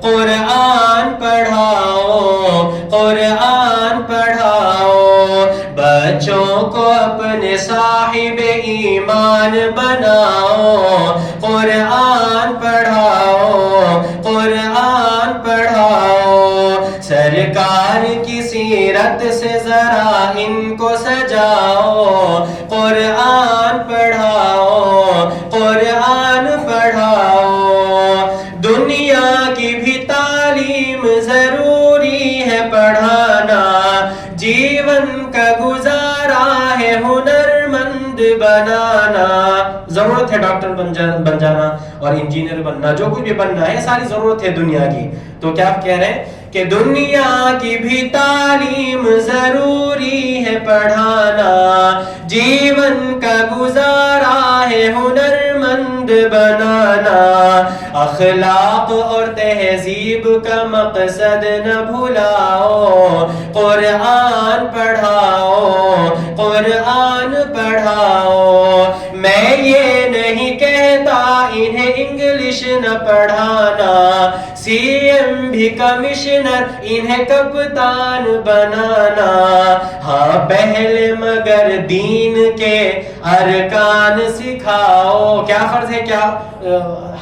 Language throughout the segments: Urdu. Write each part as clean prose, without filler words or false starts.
قرآن پڑھاؤ، قرآن پڑھاؤ، بچوں کو اپنے صاحب ایمان بناؤ، قرآن پڑھاؤ، قرآن پڑھاؤ، سرکار کی سیرت سے ذرا ان کو سجاؤ، قرآن پڑھاؤ، قرآن پڑھاؤ، دنیا کی بھی تعلیم ضروری ہے پڑھانا، جیون کا گزارا ہے ہنرمند بنانا۔ ضرورت ہے ڈاکٹر بن جانا اور انجینئر بننا، جو کچھ بھی بننا ہے، ساری ضرورت ہے دنیا کی۔ تو کیا آپ کہہ رہے ہیں کہ دنیا کی بھی تعلیم ضروری ہے پڑھانا، جیون کا گزارا ہے ہنرمند بنانا، اخلاق اور تہذیب کا مقصد نہ بھلاؤ، قرآن پڑھاؤ، قرآن پڑھاؤ۔ میں یہ نہیں کہتا انہیں انگلش نہ پڑھانا، سی ایم بھی کمشنر انہیں کپتان بنانا، ہاں پہلے مگر دین کے ارکان سکھاؤ۔ کیا فرض ہے، کیا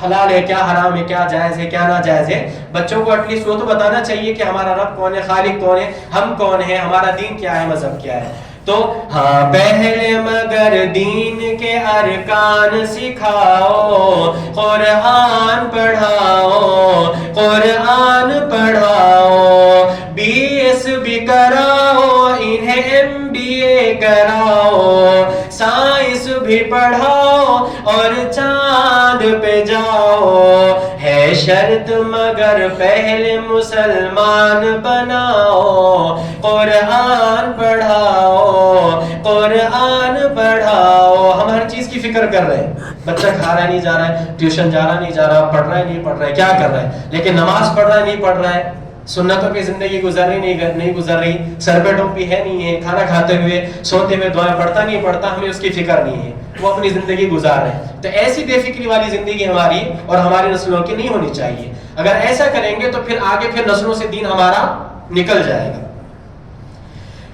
حلال ہے، کیا حرام ہے، کیا جائز ہے، کیا ناجائز ہے، بچوں کو ایٹ لیسٹ وہ تو بتانا چاہیے کہ ہمارا رب کون ہے، خالق کون ہے، ہم کون ہیں، ہمارا دین کیا ہے، مذہب کیا ہے۔ تو ہاں پہلے مگر دین کے ارکان سکھاؤ، قرآن پڑھاؤ، قرآن پڑھاؤ، بی ایس بھی کراؤ انہیں، ایم بی اے کراؤ، سائنس بھی پڑھاؤ اور چاند پہ جاؤ، ہے شرط مگر پہلے مسلمان بناؤ، قرآن پڑھاؤ، قرآن پڑھاؤ۔ ہم ہر چیز کی فکر کر رہے ہیں، بچہ کھا رہا ہے نہیں جا رہا ہے، ٹیوشن جا رہا نہیں جا رہا، پڑھ رہا ہے نہیں پڑھ رہا ہے، کیا کر رہا ہے، لیکن نماز پڑھ رہا ہے نہیں پڑھ رہا ہے، سنتوں کی زندگی گزر رہی نہیں گزر رہی، سر پہ ٹوپی ہے نہیں ہے، کھانا کھاتے ہوئے سوتے ہوئے دعائیں پڑھتا نہیں پڑھتا، ہمیں اس کی فکر نہیں ہے، وہ اپنی زندگی گزار رہے ہیں۔ تو ایسی بے فکری والی زندگی ہماری اور ہماری نسلوں کی نہیں ہونی چاہیے۔ اگر ایسا کریں گے تو پھر آگے پھر نسلوں سے دین ہمارا نکل جائے گا۔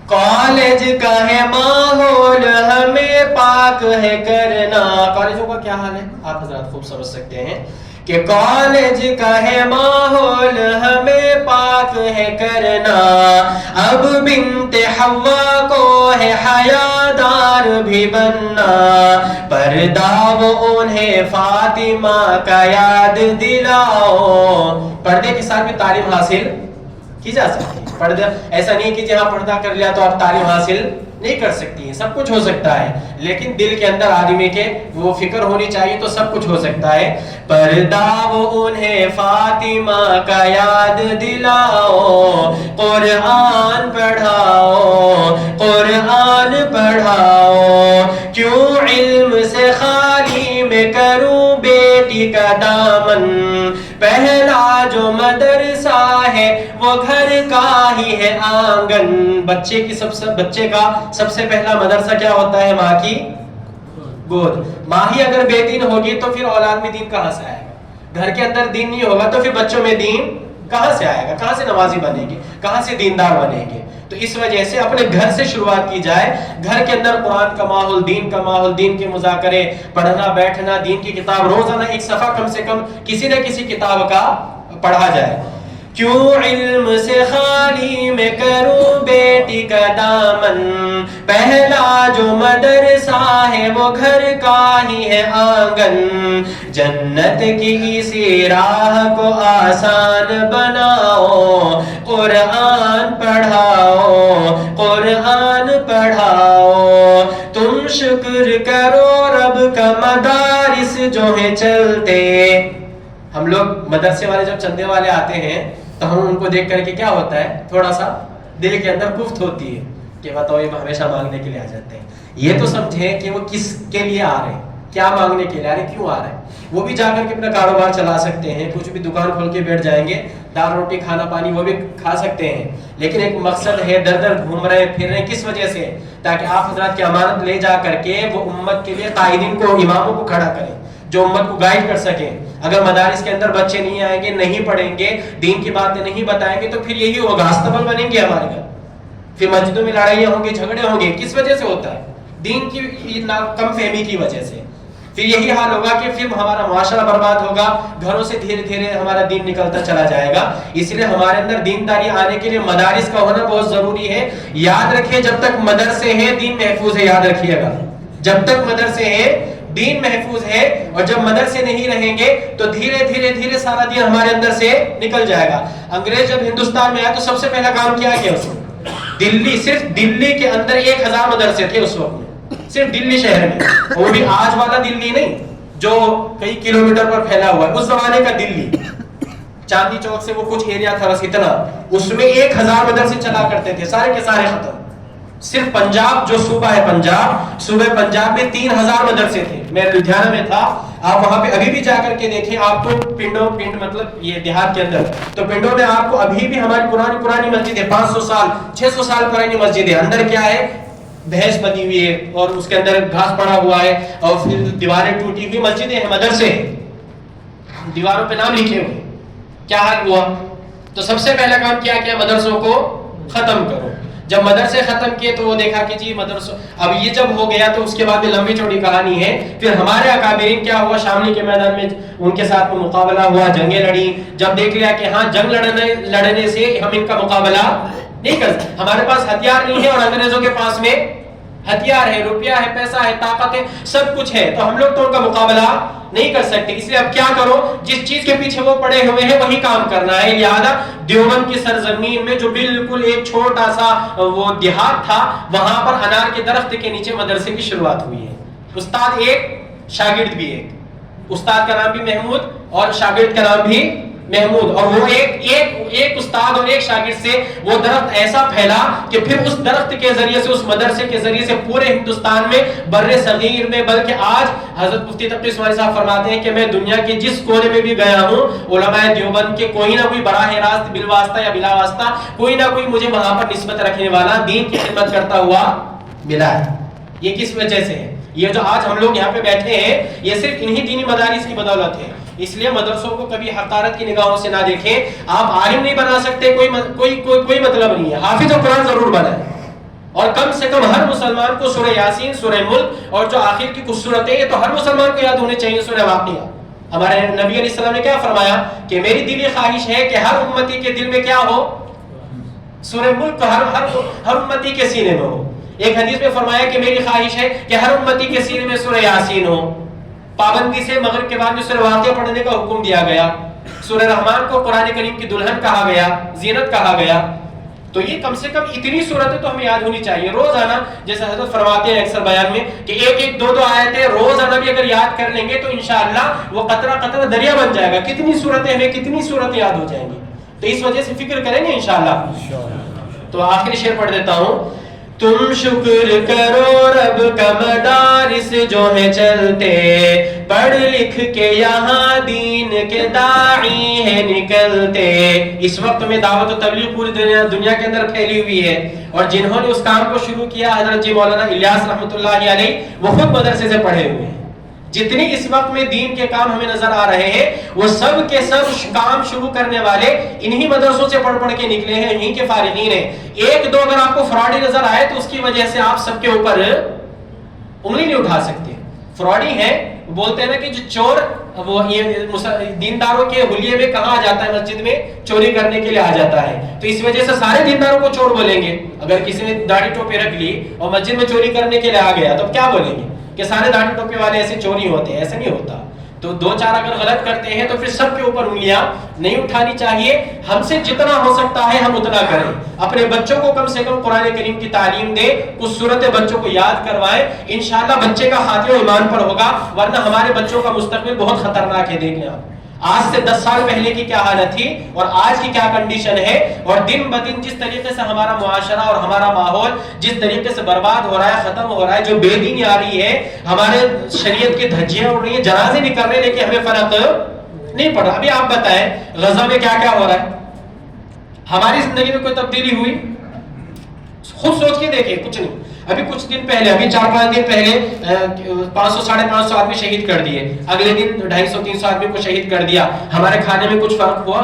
کالج کا ہے ماحول ہمیں پاک ہے کرنا، کالجوں کا کیا حال ہے آپ حضرات خوب سمجھ سکتے ہیں کہ کالج کا ہے ماحول ہمیں پاک ہے کرنا، اب بنت حوا کو ہے حیادار بھی بننا، پردہ وہ انہیں فاطمہ کا یاد دلاؤ۔ پردے کے ساتھ بھی تعلیم حاصل کی جا سکتی ہے، پردہ ایسا نہیں کہ جہاں پردہ کر لیا تو آپ تعلیم حاصل نہیں کر سکتی ہیں، سب کچھ ہو سکتا ہے، لیکن دل کے اندر آدمی کے وہ فکر ہونی چاہیے تو سب کچھ ہو سکتا ہے۔ پردہ وہ انہیں فاطمہ کا یاد دلاؤ، قرآن پڑھاؤ، قرآن پڑھاؤ، کیوں علم سے خالی میں کروں بیٹی کا دامن، پہلا جو مدرسہ ہے وہ گھر کا ہی ہے آنگن۔ بچے کا سب سے پہلا مدرسہ کیا ہوتا ہے؟ ماں کی گود۔ ماں ہی اگر بے دین ہوگی تو پھر اولاد میں دین کہاں سے آئے گا؟ گھر کے اندر دین نہیں ہوگا تو پھر بچوں میں دین کہاں سے آئے گا؟ کہاں سے نمازی بنے گی؟ کہاں سے دیندار بنے گے؟ تو اس وجہ سے اپنے گھر سے شروعات کی جائے، گھر کے اندر قرآن کا ماحول، دین کا ماحول، دین کے مذاکرے، پڑھنا بیٹھنا، دین کی کتاب روزانہ ایک صفحہ کم سے کم کسی نہ کسی کتاب کا پڑھا جائے۔ کیوں علم سے خالی میں کروں بیٹی کا دامن، پہلا جو مدرسہ ہے وہ گھر کا ہی ہے آنگن، جنت کی اسی راہ کو آسان بناؤ، قرآن پڑھاؤ، قرآن پڑھاؤ، تم شکر کرو رب کا مدارس جو ہیں چلتے۔ ہم لوگ مدرسے والے جب چندے والے آتے ہیں تو ہم ان کو دیکھ کر کے کیا ہوتا ہے، تھوڑا سا دل کے اندر کفت ہوتی ہے کہ بتاؤ یہ ہمیشہ مانگنے کے لیے آ جاتے ہیں۔ یہ تو سمجھیں کہ وہ کس کے لیے آ رہے ہیں، کیا مانگنے کے لیے آ رہے ہیں، کیوں آ رہے ہیں۔ وہ بھی جا کر کے اپنا کاروبار چلا سکتے ہیں، کچھ بھی دکان کھول کے بیٹھ جائیں گے، دال روٹی کھانا پانی وہ بھی کھا سکتے ہیں، لیکن ایک مقصد ہے، در در گھوم رہے پھر رہے، کس وجہ سے؟ تاکہ آپ حضرات کی امانت لے جا کر کے وہ امت کے لیے قائدین کو، اماموں کو کھڑا کریں، جو امت کو گائیڈ کر سکیں. اگر مدارس کے اندر بچے نہیں آئیں گے, نہیں پڑھیں گے, دین کی باتیں نہیں بتائیں گے, تو پھر یہی ہوگا, استبل بنیں گے ہمارے گھر, پھر مسجدوں میں لڑائیاں ہوں گی, جھگڑے ہوں گے. کس وجہ سے ہوتا ہے؟ دین کی کم فہمی کی وجہ سے. پھر یہی حال ہوگا کہ پھر ہمارا معاشرہ برباد ہوگا, گھروں سے دھیرے دھیرے ہمارا دین نکلتا چلا جائے گا. اس لیے ہمارے اندر دینداری آنے کے لیے مدارس کا ہونا بہت ضروری ہے. یاد رکھیں, جب تک مدرسے ہیں دین محفوظ ہے. یاد رکھیے گا, جب تک مدرسے ہیں دین محفوظ ہے, اور جب مدرسے نہیں رہیں گے تو دھیرے دھیرے دھیرے سارا دین ہمارے اندر سے نکل جائے گا. انگریز جب ہندوستان میں آیا تو سب سے پہلا کام کیا کیا اس نے؟ دلی, صرف دلی کے اندر 1000 مدرسے تھے اس وقت میں, صرف دلی شہر میں. وہ بھی آج والا دلی نہیں جو کئی کلومیٹر پر پھیلا ہوا ہے, اس زمانے کا دلی. چاندنی چوک سے وہ کچھ ایریا تھا بس اتنا, اس میں 1000 مدرسے چلا کرتے تھے, سارے کے سارے ختم. صرف پنجاب جو صوبہ ہے پنجاب, صوبہ پنجاب میں 3000 مدرسے تھے. میں لدھیانہ میں تھا, آپ وہاں پہ ابھی بھی جا کر کے دیکھیں, آپ کو پنڈ مطلب یہ دیہات کے اندر, تو پنڈوں میں آپ کو ابھی بھی ہماری پرانی مسجد ہے, 500 سال 600 سال پرانی مسجد ہے. اندر کیا ہے؟ بھینس بنی ہوئی ہے, اور اس کے اندر گھاس پڑا ہوا ہے, اور پھر دیواریں ٹوٹی ہوئی مسجدیں ہیں, مدرسے, دیواروں پہ نام لکھے ہوئے. کیا حال ہوا؟ تو سب سے پہلا کام کیا مدرسوں کو ختم کرو. جب مدرسے ختم کیے تو وہ دیکھا کہ جی مدرسوں, اب یہ جب ہو گیا تو اس کے بعد لمبی چوڑی کہانی ہے. پھر ہمارے اکابرین کیا ہوا, شاملی کے میدان میں ان کے ساتھ مقابلہ ہوا, جنگیں لڑی. جب دیکھ لیا کہ ہاں جنگ لڑنے سے ہم ان کا مقابلہ نہیں کر سکتے, ہمارے پاس ہتھیار نہیں ہے اور انگریزوں کے پاس میں ہتھیار ہے, روپیہ ہے, پیسہ ہے, طاقت ہے, سب کچھ ہے, تو ہم لوگ تو ان کا مقابلہ نہیں کر سکتے. اس لیے اب کیا کرو, جس چیز کے پیچھے وہ پڑے ہوئے ہیں وہی کام کرنا ہے. لہذا دیوبند کی سرزمین میں جو بالکل ایک چھوٹا سا وہ دیہات تھا, وہاں پر انار کے درخت کے نیچے مدرسے کی شروعات ہوئی ہے. استاد ایک, شاگرد بھی ایک. استاد کا نام بھی محمود اور شاگرد کا نام بھی محمود, اور وہ ایک استاد اور ایک شاگرد سے وہ درخت ایسا پھیلا کہ پھر اس درخت کے ذریعے سے, اس مدرسے کے ذریعے سے پورے ہندوستان میں, بر صغیر میں, بلکہ آج حضرت مفتی تقی عثمانی صاحب فرماتے ہیں کہ میں دنیا کے جس کونے میں بھی گیا ہوں, علماء دیوبند کے کوئی نہ کوئی براہ راست, بالواسطہ یا بلا واسطہ, کوئی نہ کوئی مجھے وہاں پر نسبت رکھنے والا, دین کی خدمت کرتا ہوا ملا ہے. یہ کس وجہ سے ہے؟ یہ جو آج ہم لوگ یہاں پہ بیٹھے ہیں, یہ صرف انہی دینی مدارس کی بدولت ہے. اس لیے مدرسوں کو کبھی حقارت کی نگاہوں سے نہ دیکھیں. آپ عالم نہیں بنا سکتے, کوئی مطلب نہیں ہے. حافظ قرآن ضرور بنائیں, اور کم سے کم ہر مسلمان کو سورہ یاسین, سورہ ملک, اور جو آخر کی کچھ سورتیں یہ تو ہر مسلمان کو یاد ہونے چاہیے. سورہ واقعہ, ہمارے نبی علیہ السلام نے کیا فرمایا کہ میری دلی خواہش ہے کہ ہر امتی کے دل میں کیا ہو, سورہ ملک ہر امتی کے سینے میں ہو. ایک حدیث میں فرمایا کہ میری خواہش ہے کہ ہر امتی کے سینے میں سورہ یاسین ہو. پابندی سے مغرب کے بعد میں سورہ واقعہ پڑھنے کا حکم دیا گیا. سورہ رحمان کو قرآن کریم کی دلہن کہا گیا, زینت کہا گیا. تو یہ کم سے کم اتنی صورتیں تو ہمیں یاد ہونی چاہیے روزانہ. جیسے حضرت فرماتے ہیں اکثر بیان میں کہ ایک دو آیتیں روزانہ بھی اگر یاد کر لیں گے تو انشاءاللہ وہ قطرہ قطرہ دریا بن جائے گا. کتنی صورتیں ہمیں, کتنی صورتیں یاد ہو جائیں گی. تو اس وجہ سے فکر کریں گے انشاءاللہ. تو آخری شعر پڑھ دیتا ہوں. تم شکر کرو رب کا مدارس جو ہیں چلتے, پڑھ لکھ کے یہاں دین کے داعی ہیں نکلتے. اس وقت میں دعوت و تبلیغ پوری دنیا کے اندر پھیلی ہوئی ہے, اور جنہوں نے اس کام کو شروع کیا حضرت جی مولانا الیاس رحمۃ اللہ علیہ, وہ خود مدرسے سے پڑھے ہوئے ہیں. جتنی اس وقت میں دین کے کام ہمیں نظر آ رہے ہیں وہ سب کے سب کام شروع کرنے والے انہی مدرسوں سے پڑھ کے نکلے ہیں, انہی کے فارغین ہیں. ایک دو اگر آپ کو فراڈی نظر آئے تو اس کی وجہ سے آپ سب کے اوپر انگلی نہیں اٹھا سکتے. فراڈی ہیں, بولتے ہیں نا کہ جو چور وہ یہ دینداروں کے حلیے میں کہاں آ جاتا ہے, مسجد میں چوری کرنے کے لیے آ جاتا ہے. تو اس وجہ سے سارے دینداروں کو چور بولیں گے. اگر کسی نے داڑھی ٹوپی رکھ لی اور مسجد میں چوری کرنے کے لیے آ گیا تو کیا بولیں گے کہ سارے داڑھی ٹوپی والے ایسے چوری ہوتے ہیں؟ ایسے نہیں ہوتا. تو دو چار اگر غلط کرتے ہیں تو پھر سب کے اوپر انگلیاں نہیں اٹھانی چاہیے. ہم سے جتنا ہو سکتا ہے ہم اتنا کریں. اپنے بچوں کو کم سے کم قرآن کریم کی تعلیم دیں, کچھ صورتیں بچوں کو یاد کروائیں. انشاءاللہ بچے کا خاتمہ ایمان پر ہوگا, ورنہ ہمارے بچوں کا مستقبل بہت خطرناک ہے. دیکھ لیں آپ, آج سے 10 سال پہلے کی کیا حالت تھی اور آج کی کیا کنڈیشن ہے, اور دن بدن جس طریقے سے ہمارا معاشرہ اور ہمارا ماحول جس طریقے سے برباد ہو رہا ہے, ختم ہو رہا ہے, جو بے دینی آ رہی ہے, ہمارے شریعت کی دھجیاں اڑ رہی ہیں, جنازے نکل رہے ہیں, لیکن ہمیں فرق نہیں پڑ رہا. ابھی آپ بتائیں غزہ میں کیا کیا ہو رہا ہے, ہماری زندگی میں کوئی تبدیلی ہوئی؟ خود سوچ کے دیکھیں, کچھ نہیں. ابھی کچھ دن پہلے، ابھی 4-5 دن پہلے 500-550 آدمی شہید کر دیے، اگلے دن 250-300 آدمی کو شہید کر دیا. ہمارے کھانے میں کچھ فرق ہوا؟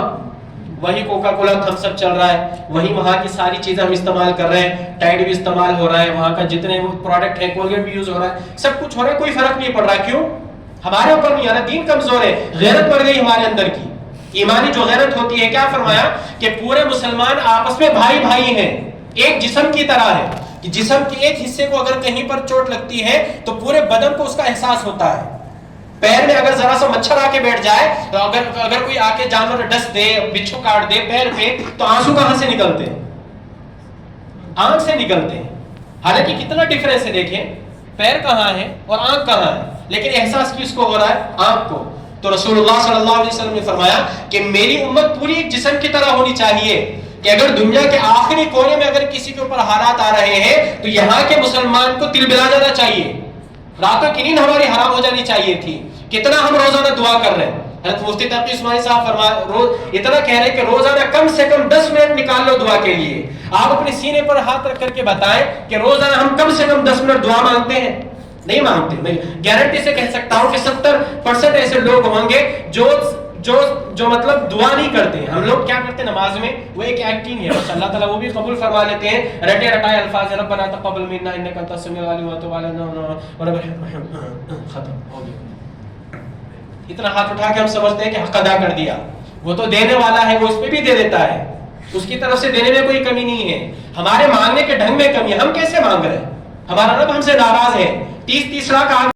وہی کوکا کولا تھمس اپ چل رہا ہے، وہی وہاں کی ساری چیزیں ہم استعمال کر رہے ہیں، ٹائڈ بھی استعمال ہو رہا ہے، وہاں کا جتنے پروڈکٹ ہیں، کولگیٹ بھی یوز ہو رہا ہے، سب کچھ ہو رہا ہے، کوئی فرق نہیں پڑ رہا. کیوں؟ ہمارے اوپر نہیں آ رہا، دین کمزور ہے، غیرت بڑھ گئی ہمارے اندر کی. ایمانی جو غیرت ہوتی ہے، کیا فرمایا کہ پورے مسلمان آپس میں بھائی بھائی ہیں، ایک جسم کی طرح ہے. کہ جسم کے ایک حصے کو اگر کہیں پر چوٹ لگتی ہے تو پورے بدن کو اس کا احساس ہوتا ہے. پیر میں اگر ذرا سا مچھر آ کے بیٹھ جائے تو اگر کوئی آ کے جانور ڈس دے، بچھو کاٹ دے پیر پہ، تو آنسو کہاں سے نکلتے ہیں؟ آنکھ سے نکلتے ہیں. حالانکہ کتنا ڈفرینس ہے، دیکھیں پیر کہاں ہے اور آنکھ کہاں ہے، لیکن احساس کس کو ہو رہا ہے؟ آنکھ کو. تو رسول اللہ صلی اللہ علیہ وسلم نے فرمایا کہ میری امت پوری ایک جسم کی طرح ہونی چاہیے، کہ اگر دنیا کے آخری کونے میں اگر کسی کے اوپر حالات آ رہے ہیں تو یہاں کے مسلمان کو تل بلا جانا چاہیے، راتوں کی نیند ہماری حرام ہو جانی چاہیے تھی. کتنا ہم روزانہ دعا کر رہے ہیں. حضرت مفتی تقی عثمانی صاحب اتنا کہہ رہے ہیں کہ روزانہ کم سے کم 10 منٹ نکال لو دعا کے لیے. آپ اپنے سینے پر ہاتھ رکھ کر کے بتائیں کہ روزانہ ہم کم سے کم 10 منٹ دعا مانگتے ہیں؟ نہیں مانگتے. میں گارنٹی سے کہہ سکتا ہوں کہ 70% ایسے لوگ ہوں گے جو مطلب دعا نہیں کرتے. ہم لوگ کیا کرتے ہیں نماز میں؟ وہ ایک ایکٹنگ ہے، بس اللہ تعالیٰ وہ بھی قبول فرما لیتے ہیں، رٹے رٹائے الفاظ، ربنا تقبل منا انک انت السمیع العلیم وتب علینا، ختم ہو گیا. اتنا ہاتھ اٹھا کے ہم سمجھتے ہیں کہ حق ادا کر دیا. وہ تو دینے والا ہے، وہ اس پہ بھی دے دیتا ہے، اس کی طرف سے دینے میں کوئی کمی نہیں ہے. ہمارے مانگنے کے ڈھنگ میں کمی ہے. ہم کیسے مانگ رہے ہیں؟ ہمارا رب ہم سے ناراض ہے. 30 لاکھ